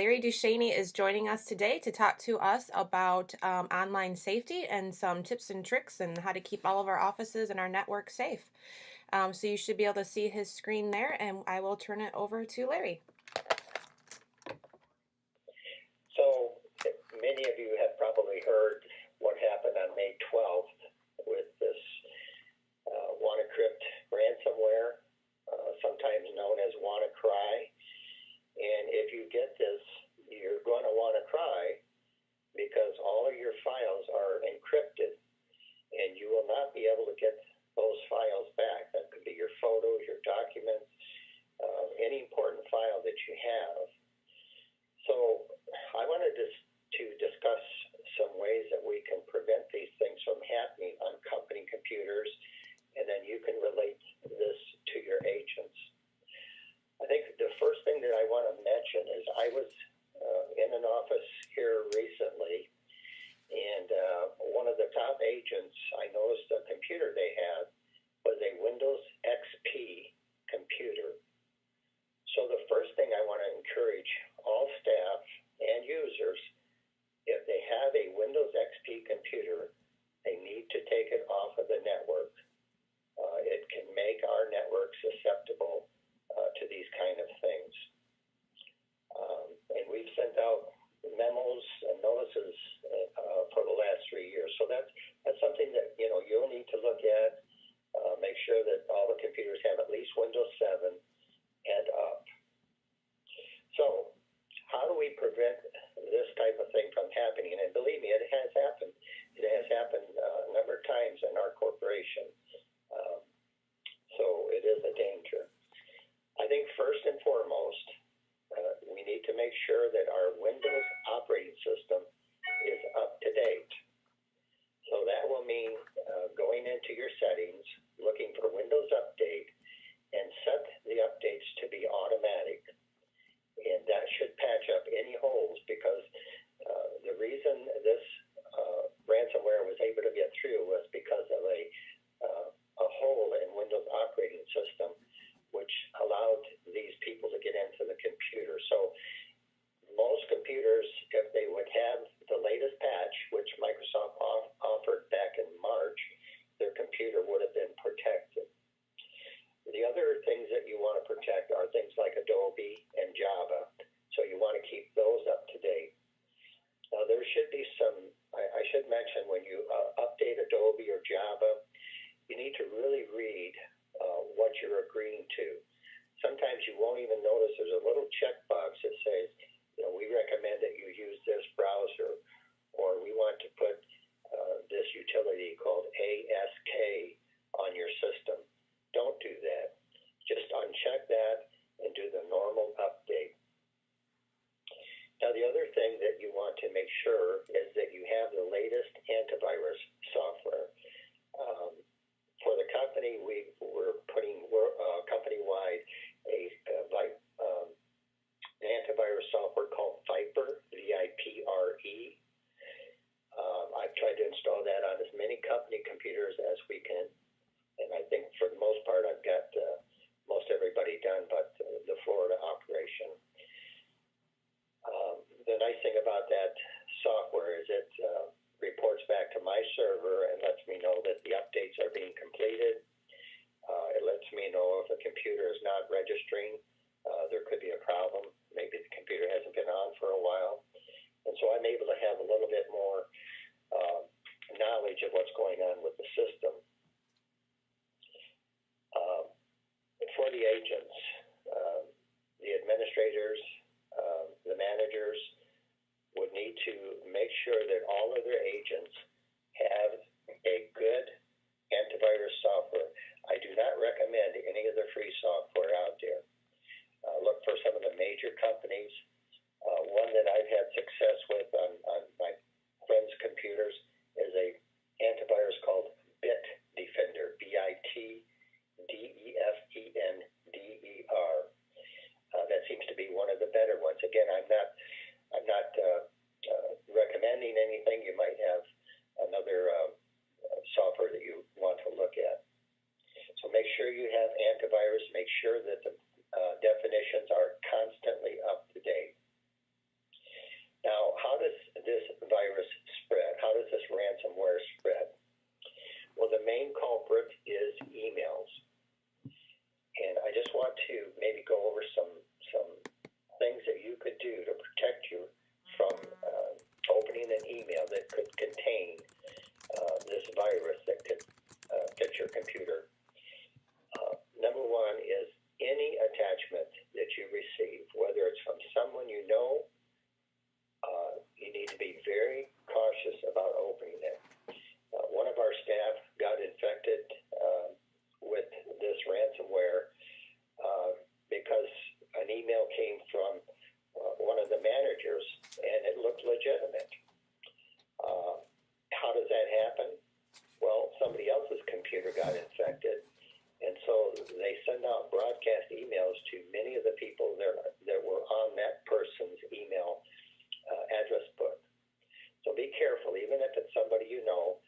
Larry Ducheney is joining us today to talk to us about online safety and some tips and tricks and how to keep all of our offices and our network safe. So you should be able to see his screen there, and I will turn it over to Larry. So many of you have probably heard what happened on May 12th with this WannaCrypt ransomware, sometimes known as WannaCry. And if you get this, you're going to want to cry because all of your files are encrypted and you will not be able to get those files back. That could be your photos, your documents, any important file that you have. So I wanted to discuss some ways that we can prevent these things from happening on company computers, and then you can relate this to your agents. I think the first thing that I want to mention is I was in an office here recently, and one of the top agents, I noticed the computer they had was a Windows XP computer. So the first thing I want to encourage all staff and users, if they have a Windows XP computer, they need to take it off of the network. It can make our network susceptible to these kind of things. And we've sent out memos and notices for the last 3 years. So that's something that you'll need to look at. Make sure that all the computers have at least Windows 7 and up. So how do we prevent this type of thing from happening? And believe me, it has happened. It has happened a number of times in our corporation. So it is a danger. I think first and foremost, we need to make sure that our Windows operating system is up to date. So that will mean going into your settings, looking for Windows Update, and set the updates to be automatic. And that should patch up any holes, because the reason this ransomware was able to get through was because of a hole in Windows operating system, which allowed these people to get into the computer. So most computers, if they would have the latest patch, which Microsoft offered back in March, their computer would have been protected. The other things that you want to protect are things like Adobe and Java. So you want to keep those up to date. Now there should be some, I should mention, when you update Adobe or Java, you need to really read what you're agreeing to. Sometimes you won't even notice there's a little checkbox that says, we recommend that you use this browser, or we want to put this utility called ASK on your system. Don't do that. Just uncheck that and do the normal update. Now, the other thing that you want to make sure is that you have the latest antivirus software. For the company, we're putting company-wide an antivirus software called Viper, V-I-P-R-E. I've tried to install that on as many company computers as we can. And I think for the most part, I've got most everybody done but the Florida operation. The nice thing about that software is it reports back to my server and lets me know that the updates are being completed. It lets me know if a computer is not registering. There could be a problem. Maybe the computer hasn't been on for a while. And so I'm able to have a little bit more knowledge of what's going on with the system. For the agents, the administrators, the managers would need to make sure that all of their agents have a good antivirus software. I do not recommend any of the free software out there. Look for some of the major companies. One that I've had success with on my friends' computers is a antivirus called Bitdefender, Bitdefender. That seems to be one of the better ones. Again, I'm not recommending anything. You might have another software that you want to look at. So make sure you have antivirus. Make sure that the definitions are constantly up to date. could do to protect you from opening an email that could contain this virus that could get your computer. Number one is any attachment that you receive, whether it's from someone you know, you need to be very cautious about opening it. One of our staff got infected with this ransomware because an email came from one of the managers and it looked legitimate. How does that happen? Well, somebody else's computer got infected, and so they send out broadcast emails to many of the people that were on that person's email address book. So be careful, even if it's somebody you know.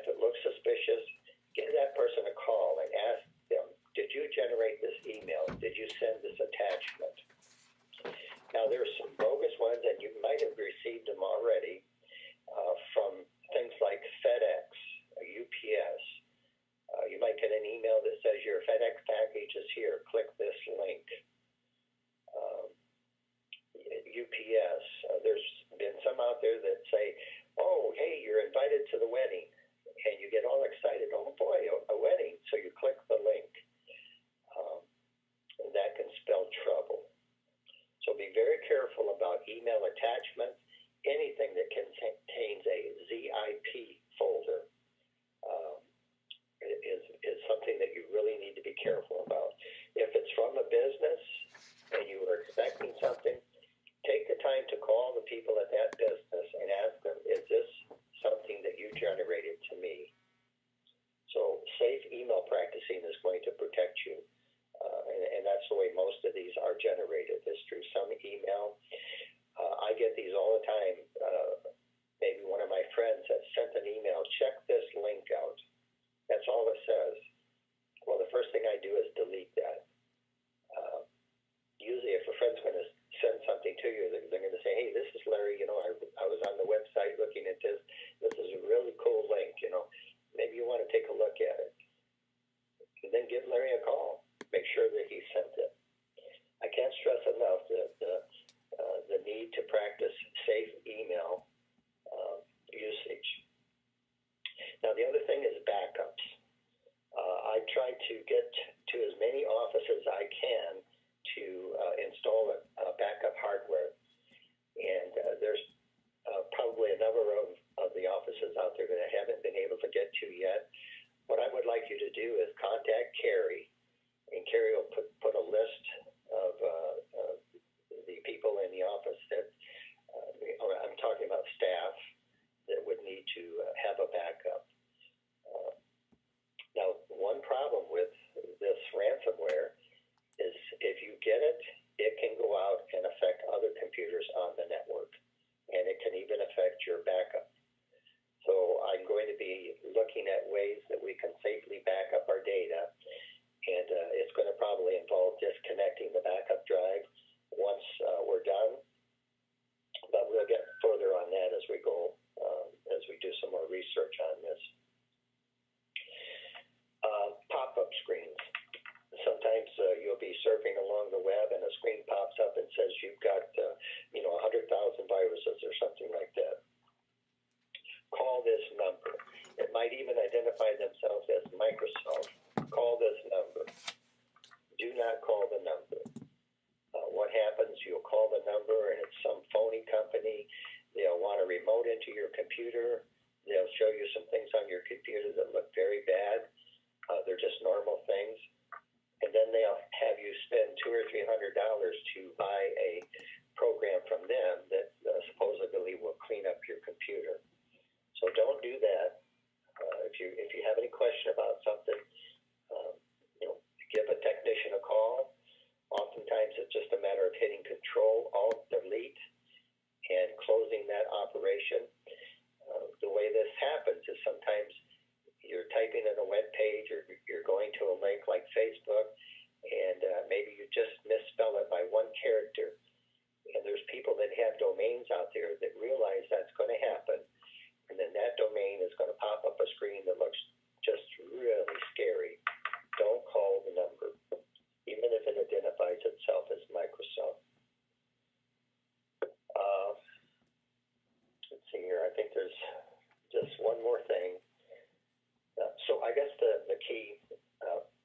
If it looks suspicious, give that person a call and ask them, did you generate this email? Did you send this attachment? Now, there's some bogus ones, and you might have received them already from things like FedEx, UPS. You might get an email that says your FedEx package is here. Click this link. UPS. There's been some out there that say, oh, hey, you're invited to the wedding. And you get all excited. Oh, boy, a wedding. So you click the link. And that can spell trouble. So be very careful about email attachments. Anything that contains a ZIP folder is something that you really need to be careful about. If it's from a business and you were expecting something, take the time to call the people at that business and ask them, is this something that you generated to me? So safe email practicing is going to protect you. And that's the way most of these are generated, is through some email. I get these all the time. Maybe one of my friends has sent an email, check this link out. That's all it says. Well, the first thing I do is delete that. Usually if a friend's going to send something to you, they're going to say, hey, this is Larry, I was on the website looking at this. This is a really cool link, maybe you want to take a look at it. And then give Larry a call. Make sure that he sent it. I can't stress enough the need to practice safe email usage. Now, the other thing is backups. I try to get to as many offices I can to install backup hardware. And there's probably a number of the offices out there that I haven't been able to get to yet. What I would like you to do is contact Carrie, and Carrie will put a list of the people in the office that, I'm talking about staff, that would need to have a backup. Now, one problem with this ransomware is if you get it, it can go out and affect other computers on the network, and it can even affect your backup. So I'm going to be looking at ways that we can safely back up our data, and it's going to probably involve disconnecting the backup drive once we're done, but we'll get further on that as we go, as we do some more research on this. Pop-up screens. Sometimes you'll be surfing along the web and a screen pops up and says you've got 100,000 viruses or something like that. Call this number. It might even identify themselves as Microsoft. Call this number. Do not call the number. What happens, you'll call the number and it's some phony company. They'll want to remote into your computer. They'll show you some things on your computer that look very bad. They're just normal things. And then they'll have you spend $200 or $300 to buy a program from them that supposedly will clean up your computer. So don't do that. If you have any question about something, give a technician a call. Oftentimes it's just a matter of hitting Control, Alt, Delete, and closing that operation. The way this happens is sometimes you're typing in a web page or you're going to a link like Facebook, and maybe you just misspell it by one character. And there's people that have domains out there that realize that's going to happen, and then that domain is going to pop up a screen that looks just really scary. Don't call the number, even if it identifies itself as Microsoft. I think there's just one more thing. So I guess the key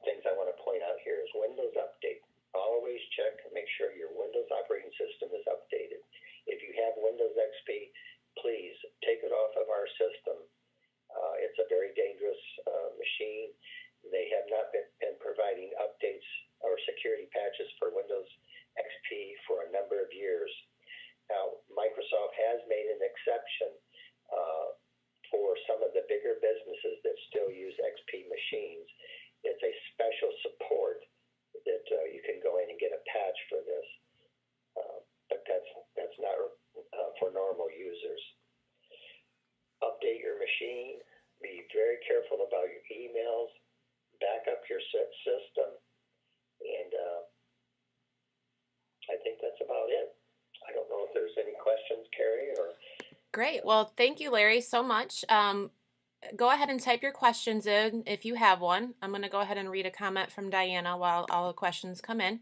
things I want to point out here is Windows Update. Always check and make sure your Windows operating system is updated. If you have Windows XP, please take it off of our system. It's a very dangerous machine. They have not been providing updates or security patches for Windows XP for a number of years. Now, Microsoft has made an exception for some of the bigger businesses that still use XP machines. It's a special support that you can go in and get a patch for this, but that's not for normal users. Update your machine. Be very careful about your emails. Back up your system, and I think that's about it. I don't know if there's any questions, Carrie, or... Great. Well, thank you, Larry, so much. Go ahead and type your questions in if you have one. I'm going to go ahead and read a comment from Diana while all the questions come in.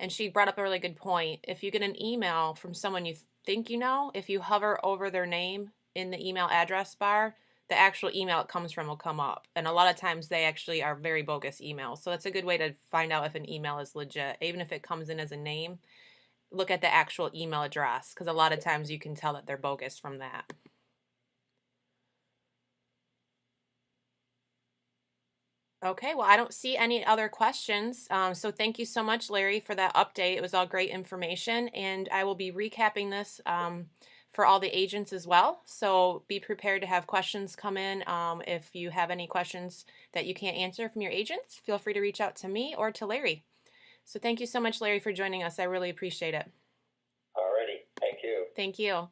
And she brought up a really good point. If you get an email from someone you think you know, if you hover over their name in the email address bar, the actual email it comes from will come up. And a lot of times they actually are very bogus emails. So it's a good way to find out if an email is legit. Even if it comes in as a name, look at the actual email address, because a lot of times you can tell that they're bogus from that. Okay, well, I don't see any other questions. So thank you so much, Larry, for that update. It was all great information, and I will be recapping this for all the agents as well. So be prepared to have questions come in. If you have any questions that you can't answer from your agents, feel free to reach out to me or to Larry. So thank you so much, Larry, for joining us. I really appreciate it. Alrighty, thank you. Thank you.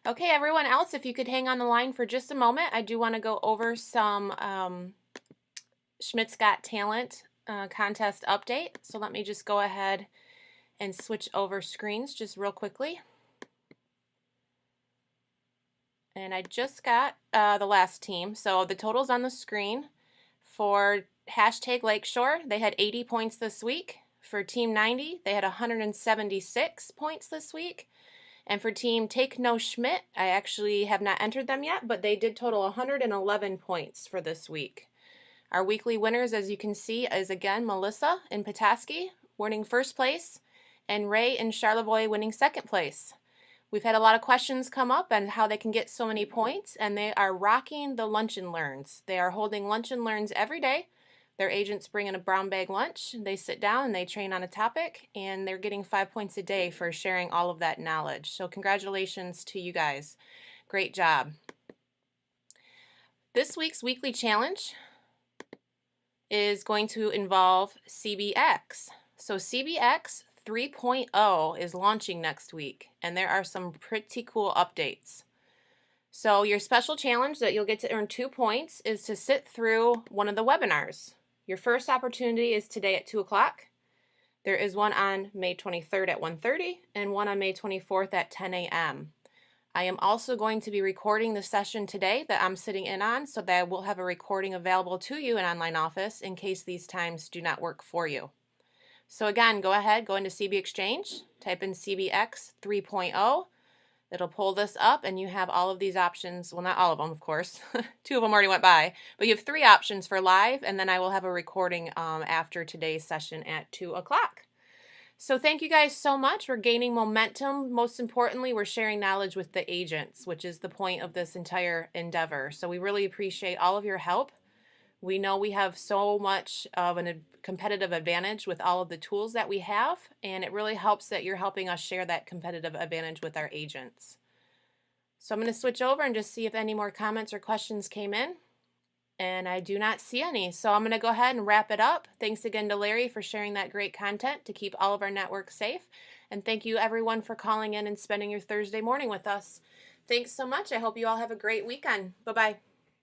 Okay, everyone else, if you could hang on the line for just a moment, I do want to go over some Schmidt's Got Talent contest update. So let me just go ahead and switch over screens just real quickly. And I just got the last team. So the totals on the screen for hashtag Lakeshore, they had 80 points this week. For Team 90, they had 176 points this week. And for Team Take No Schmidt, I actually have not entered them yet, but they did total 111 points for this week. Our weekly winners, as you can see, is again Melissa in Petoskey winning first place, and Ray in Charlevoix winning second place. We've had a lot of questions come up on how they can get so many points, and they are rocking the Lunch and Learns. They are holding Lunch and Learns every day. Their agents bring in a brown bag lunch. They sit down and they train on a topic, and they're getting 5 points a day for sharing all of that knowledge. So congratulations to you guys. Great job. This week's weekly challenge is going to involve CBX. So CBX 3.0 is launching next week, and there are some pretty cool updates. So your special challenge that you'll get to earn 2 points is to sit through one of the webinars. Your first opportunity is today at 2 o'clock. There is one on May 23rd at 1:30 and one on May 24th at 10 a.m. I am also going to be recording the session today that I'm sitting in on, so that I will have a recording available to you in Online Office in case these times do not work for you. So again, go ahead, go into CB Exchange, type in CBX 3.0. It'll pull this up, and you have all of these options. Well, not all of them, of course. 2 of them already went by. But you have 3 options for live, and then I will have a recording after today's session at 2 o'clock. So thank you guys so much. We're gaining momentum. Most importantly, we're sharing knowledge with the agents, which is the point of this entire endeavor. So we really appreciate all of your help. We know we have so much of a competitive advantage with all of the tools that we have, and it really helps that you're helping us share that competitive advantage with our agents. So I'm going to switch over and just see if any more comments or questions came in, and I do not see any. So I'm going to go ahead and wrap it up. Thanks again to Larry for sharing that great content to keep all of our networks safe, and thank you everyone for calling in and spending your Thursday morning with us. Thanks so much. I hope you all have a great weekend. Bye-bye.